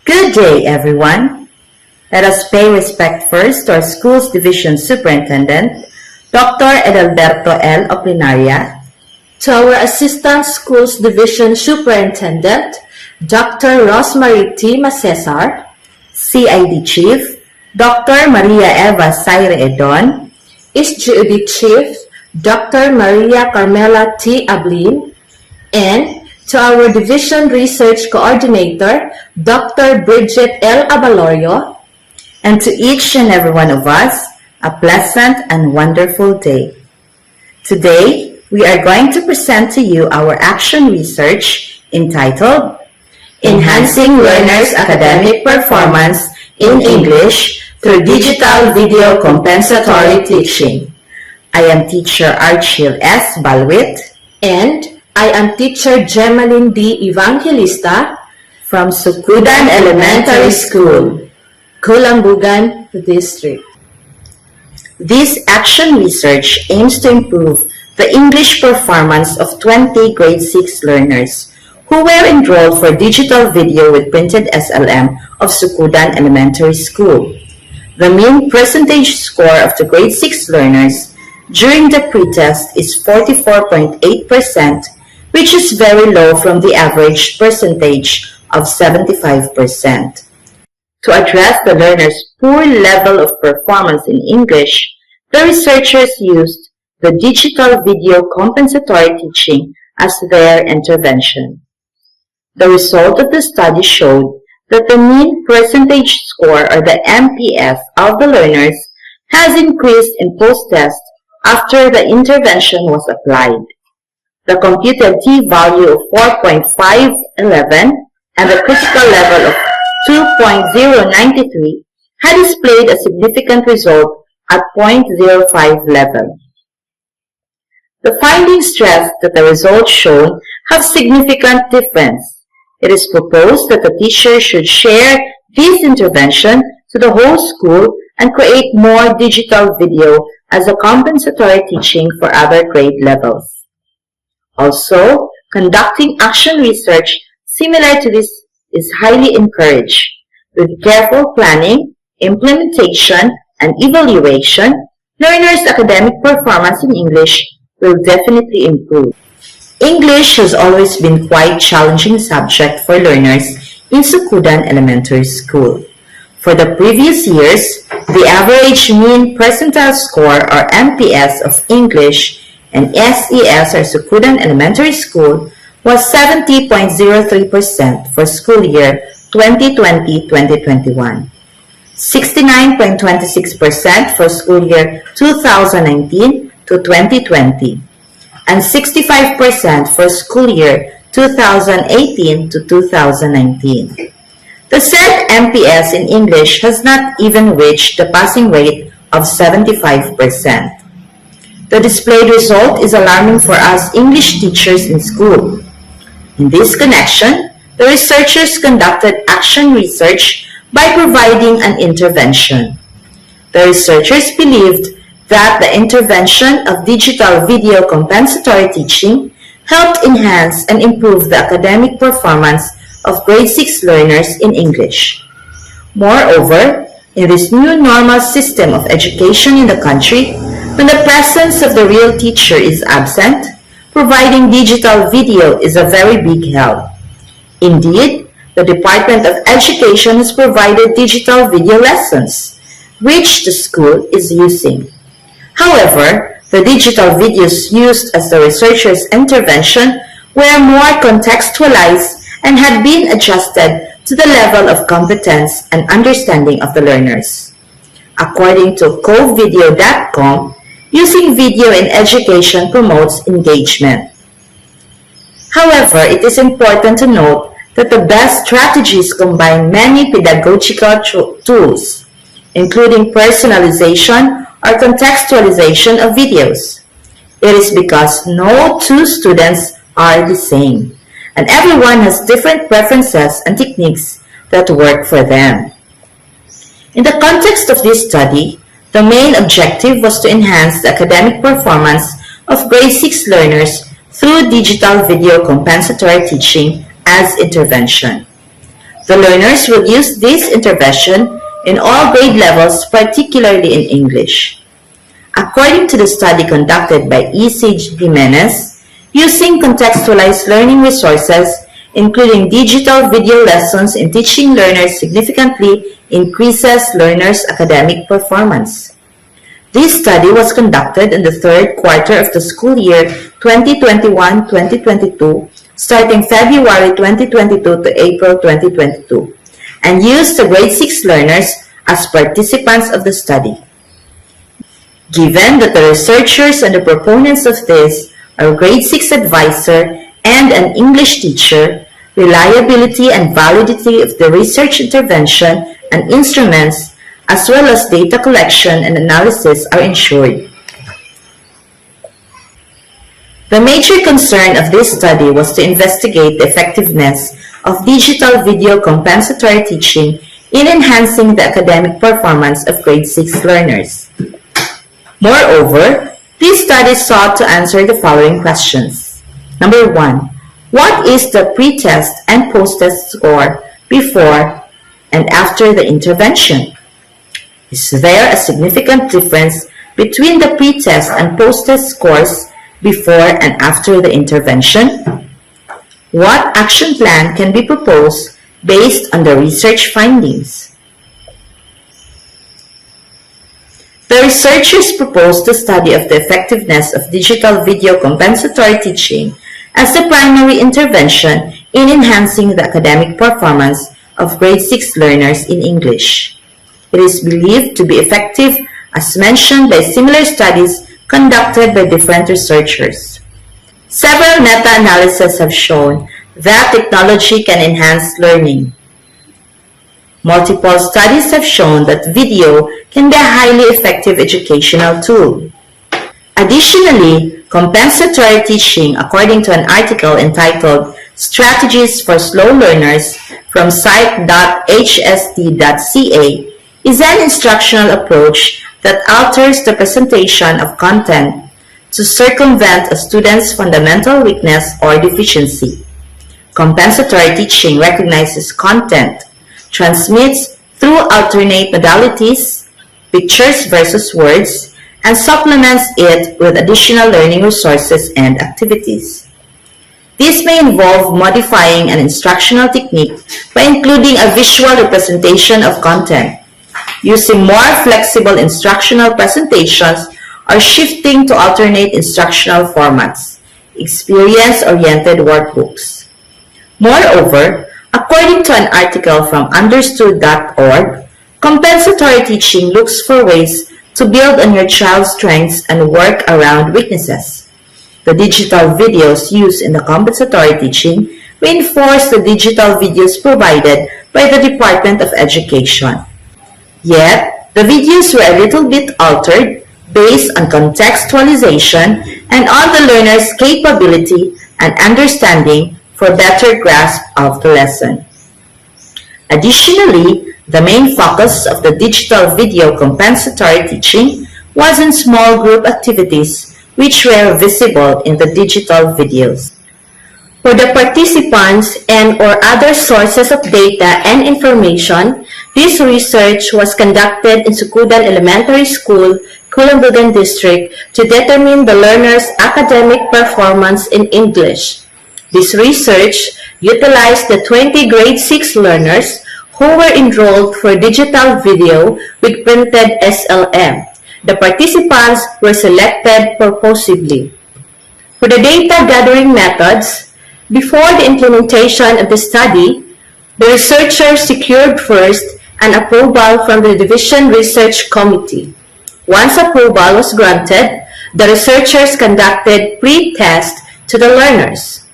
Good day, everyone. Let us pay respect first to our school's Division Superintendent, Dr. Edalberto L. Oplinaria, to our Assistant Schools Division Superintendent, Dr. Rosemary T. Macesar, CID Chief, Dr. Maria Eva Saire Edon, SGOD Chief, Dr. Maria Carmela T. Ablin, and to our Division Research Coordinator, Dr. Bridget L. Abalorio, and to each and every one of us, a pleasant and wonderful day. Today, we are going to present to you our action research entitled Enhancing Learners' Academic Performance in English through Digital Video Compensatory Teaching. I am Teacher ARCHIL S. BALWIT, and I am Teacher JIMALIN D. Evangelista from SUCODAN Elementary School, Kulambugan District. This action research aims to improve the English performance of 20 grade 6 learners who were enrolled for digital video with printed SLM of SUCODAN Elementary School. The mean percentage score of the grade 6 learners during the pretest is 44.8%, which is very low from the average percentage of 75%. To address the learners' poor level of performance in English, the researchers used the digital video compensatory teaching as their intervention. The result of the study showed that the mean percentage score, or the MPS, of the learners has increased in post-test after the intervention was applied. The computed t-value of 4.511 and the critical level of 2.093 had displayed a significant result at 0.05 level. The findings stress that the results shown have significant difference. It is proposed that the teacher should share this intervention to the whole school and create more digital video as a compensatory teaching for other grade levels. Also, conducting action research similar to this is highly encouraged. With careful planning, implementation, and evaluation, learners' academic performance in English will definitely improve. English has always been quite a challenging subject for learners in SUCODAN Elementary School. For the previous years, the average mean percentile score, or MPS, of English and SES, or SUCODAN Elementary School, was 70.03% for school year 2020-2021, 69.26% for school year 2019-2020, and 65% for school year 2018-2019. The said MPS in English has not even reached the passing rate of 75%. The displayed result is alarming for us English teachers in school. In this connection, the researchers conducted action research by providing an intervention. The researchers believed that the intervention of digital video compensatory teaching helped enhance and improve the academic performance of grade 6 learners in English. Moreover, in this new normal system of education in the country, when the presence of the real teacher is absent, providing digital video is a very big help. Indeed, the Department of Education has provided digital video lessons, which the school is using. However, the digital videos used as the researchers' intervention were more contextualized and had been adjusted to the level of competence and understanding of the learners. According to covideo.com, using video in education promotes engagement. However, it is important to note that the best strategies combine many pedagogical tools, including personalization or contextualization of videos. It is because no two students are the same, and everyone has different preferences and techniques that work for them. In the context of this study, the main objective was to enhance the academic performance of grade 6 learners through digital video compensatory teaching as intervention. The learners will use this intervention in all grade levels, particularly in English. According to the study conducted by E.C. Jimenez, using contextualized learning resources, including digital video lessons in teaching learners significantly increases learners' academic performance. This study was conducted in the third quarter of the school year 2021-2022, starting February 2022 to April 2022, and used the grade 6 learners as participants of the study. Given that the researchers and the proponents of this are a grade 6 advisor and an English teacher, reliability and validity of the research intervention and instruments, as well as data collection and analysis, are ensured. The major concern of this study was to investigate the effectiveness of digital video compensatory teaching in enhancing the academic performance of grade 6 learners. Moreover, this study sought to answer the following questions. Number 1. What is the pre-test and post-test score before and after the intervention? Is there a significant difference between the pre-test and post-test scores before and after the intervention? What action plan can be proposed based on the research findings? The researchers proposed the study of the effectiveness of digital video compensatory teaching as the primary intervention in enhancing the academic performance of grade 6 learners in English. It is believed to be effective as mentioned by similar studies conducted by different researchers. Several meta-analyses have shown that technology can enhance learning. Multiple studies have shown that video can be a highly effective educational tool. Additionally, compensatory teaching, according to an article entitled Strategies for Slow Learners from site.hsd.ca, is an instructional approach that alters the presentation of content to circumvent a student's fundamental weakness or deficiency. Compensatory teaching recognizes content, transmits through alternate modalities, pictures versus words, and supplements it with additional learning resources and activities. This may involve modifying an instructional technique by including a visual representation of content, using more flexible instructional presentations, or shifting to alternate instructional formats, experience-oriented workbooks. Moreover, according to an article from understood.org, compensatory teaching looks for ways to build on your child's strengths and work around weaknesses. The digital videos used in the compensatory teaching reinforce the digital videos provided by the Department of Education. Yet, the videos were a little bit altered based on contextualization and on the learner's capability and understanding for better grasp of the lesson. Additionally, the main focus of the digital video compensatory teaching was in small group activities which were visible in the digital videos. For the participants and or other sources of data and information, this research was conducted in SUCODAN Elementary School, Kulambugan District, to determine the learner's academic performance in English. This research utilized the 20 grade 6 learners who were enrolled for digital video with printed SLM. The participants were selected purposively. For the data gathering methods, before the implementation of the study, the researchers secured first an approval from the Division Research Committee. Once approval was granted, the researchers conducted pre-test to the learners.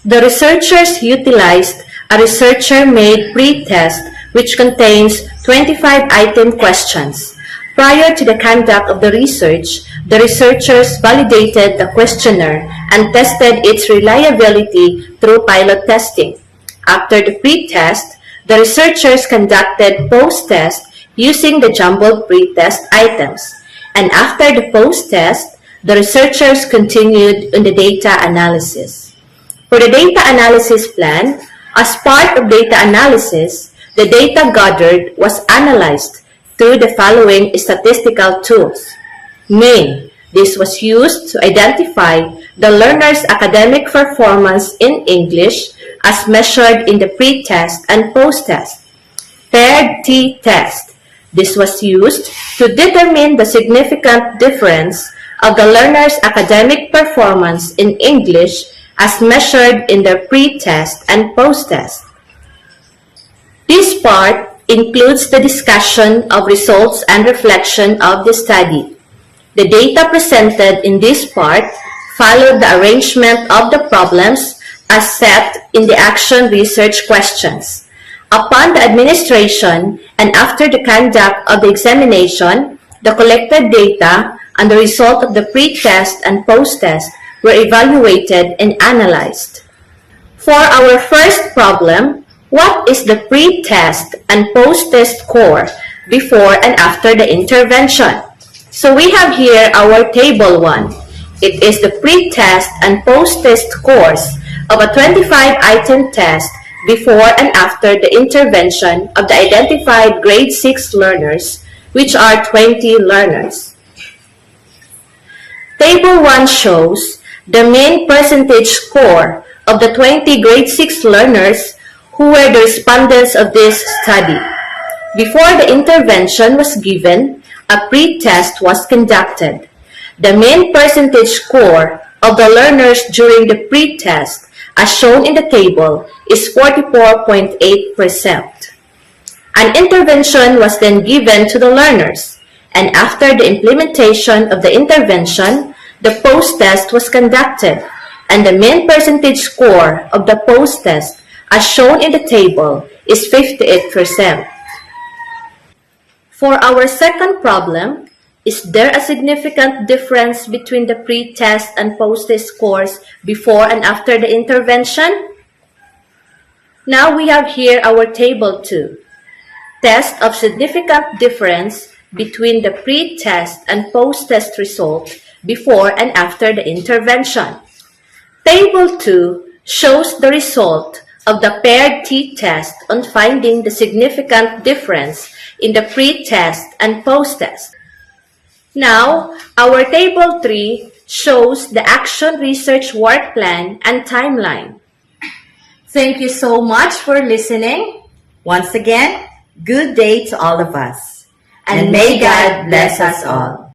The researchers utilized a researcher-made pre-test which contains 25 item questions. Prior to the conduct of the research, the researchers validated the questionnaire and tested its reliability through pilot testing. After the pre-test, the researchers conducted post-test using the jumbled pre-test items. And after the post-test, the researchers continued on the data analysis. For the data analysis plan, As part of data analysis, the data gathered was analyzed through the following statistical tools. MAIN. This was used to identify the learner's academic performance in English as measured in the pre-test and post-test. Paired t-test. This was used to determine the significant difference of the learner's academic performance in English as measured in the pre-test and post-test. This part includes the discussion of results and reflection of the study. The data presented in this part followed the arrangement of the problems as set in the action research questions. Upon the administration and after the conduct of the examination, the collected data and the result of the pre-test and post-test were evaluated and analyzed. For our first problem, what is the pre-test and post-test score before and after the intervention? So we have here our table 1. It is the pre-test and post-test scores of a 25-item test before and after the intervention of the identified grade 6 learners, which are 20 learners. Table 1 shows the mean percentage score of the 20 grade 6 learners who were the respondents of this study. Before the intervention was given, a pre-test was conducted. The mean percentage score of the learners during the pre-test, as shown in the table, is 44.8%. An intervention was then given to the learners, and after the implementation of the intervention, the post-test was conducted, and the mean percentage score of the post-test, as shown in the table, is 58%. For our second problem, is there a significant difference between the pre-test and post-test scores before and after the intervention? Now we have here our table 2. Test of significant difference between the pre-test and post-test result before and after the intervention. Table 2 shows the result of the paired t-test on finding the significant difference in the pre-test and post-test. Now, our table 3 shows the action research work plan and timeline. Thank you so much for listening. Once again, good day to all of us. And may God bless us all.